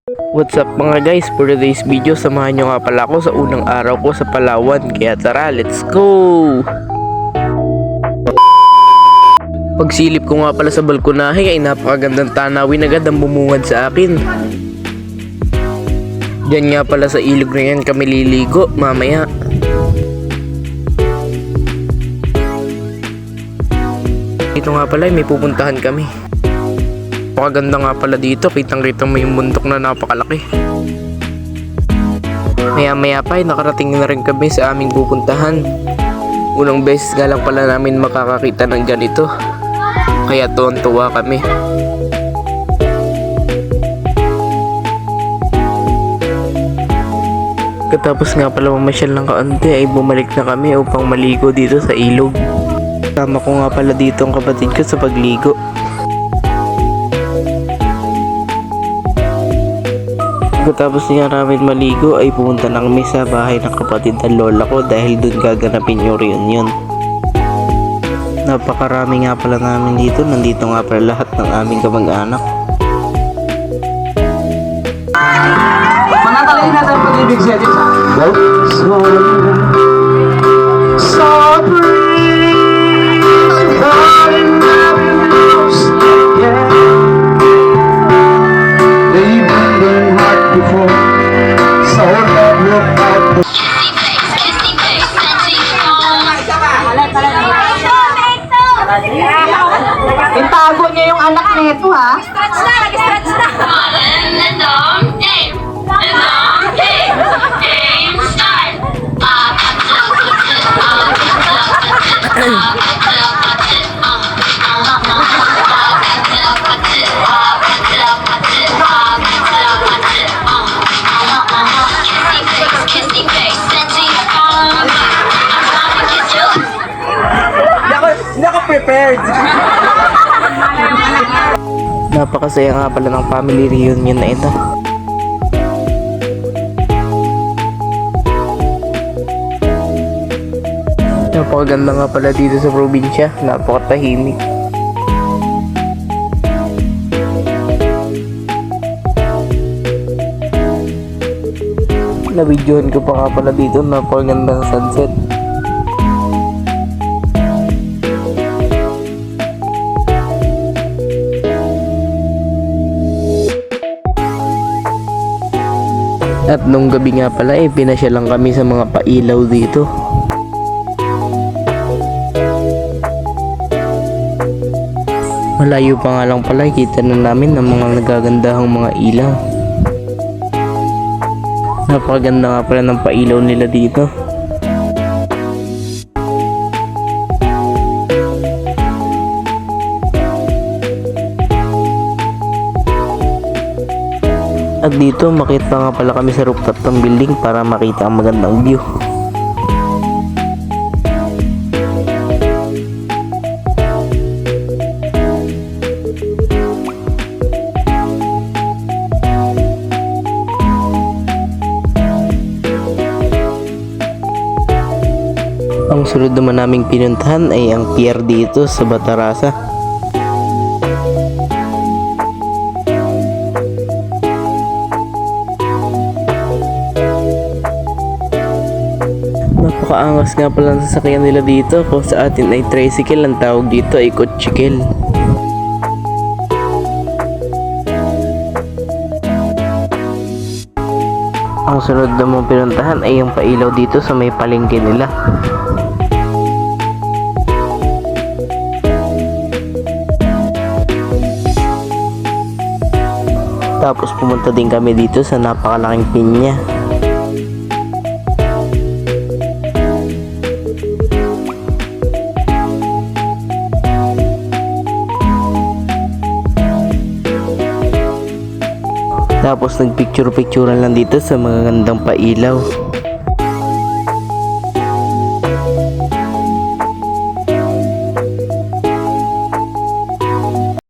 What's up mga guys, for today's video samahan nyo nga pala ako sa unang araw ko sa Palawan. Kaya tara, let's go! Pagsilip ko nga pala sa balkonahe ay napakagandang tanawin agad ang bumungad sa akin. Diyan nga pala sa ilog na yan kami liligo mamaya. Ito nga pala may pupuntahan kami. Napakaganda nga pala dito, kitang-kita mo yung bundok na napakalaki. Maya-maya pa ay nakarating na rin kami sa aming pupuntahan. Unang beses nga lang pala namin makakakita ng ganito, kaya tuwan-tuwa kami. Katapos nga pala mamasyal ng kaunti ay bumalik na kami upang maligo dito sa ilog. Tama ko nga pala dito ang kapatid ko sa pagligo. Pagkatapos niya namin maligo ay pumunta na kami sa bahay ng kapatid ng lola ko dahil dun gaganapin yung reunion. Napakarami nga pala namin dito, nandito nga pala lahat ng aming kamag-anak. Manatalain natin ang pag-ibig siya dito. Itago niya yung anak nito ha. Stretch na! Stretch na! Game start! Kissing face, sexy. Hindi ako prepared. Napakasaya nga pala ng family reunion na ito. Napakaganda nga pala dito sa probinsya, napakatahimik. Nabidyohan ko pa nga pala dito, napakaganda ng sunset. At nung gabi nga pala pinasya lang kami sa mga pailaw dito. Malayo pa nga lang pala kita na namin ang mga nagagandahang mga ilaw. Napakaganda nga pala ng pailaw nila dito. At dito makita nga pala kami sa rooftop ng building para makita ang magandang view. Ang sunod naman naming pinuntahan ay ang pier dito sa Batarasa. Napakaangas nga pala ng sasakyan nila dito. Kung sa atin ay tricycle, ang tawag dito ay kotsikil. Ang sunod na mong pinuntahan ay yung pailaw dito sa may palengke nila. Tapos pumunta din kami dito sa napakalaking pinya. Tapos nagpicture-picturean lang dito sa mga gandang pailaw.